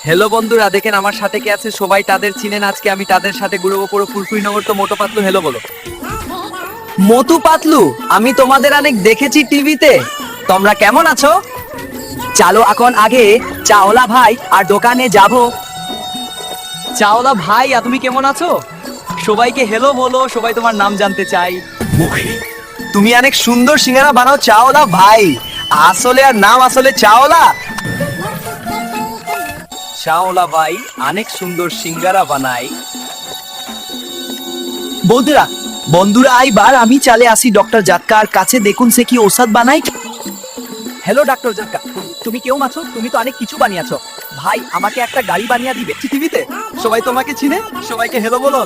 Hello বন্ধুরা, দেখেন আমার সাথে কে আছে, সবাই তাদের চিনেন। আজকে আমি তাদের সাথে ঘুরবো পুরো ফুরফুরিনগর। তো মোটো পাতলু হ্যালো বলো। মতু পাতলু, আমি তোমাদের অনেক দেখেছি টিভিতে। তোমরা কেমন আছো? চলো এখন আগে চাওলা ভাই আর দোকানে যাব। চাওলা ভাই, তুমি কেমন আছো? সবাইকে হ্যালো বলো, সবাই তোমার নাম জানতে চাই। তুমি অনেক সুন্দর সিঙ্গারা বানাও চাওলা ভাই। আসলে আর নাম আসলে চাওলা। চাওলা ভাই অনেক সুন্দর সিঙ্গারা বানাই। বন্ধুরা বন্ধুরা আইবার আমি চালে আসি ডক্টর জাটকার কাছে, দেখুন সে কি ওষুধ বানাই। হ্যালো ডাক্তার জাটকা, তুমি কেমন আছো? তুমি তো অনেক কিছু বানিয়েছো। ভাই আমাকে একটা গাড়ি বানিয়ে দিবে টিভিতে, সবাই তোমাকে চিনে। সবাইকে হ্যালো বলো।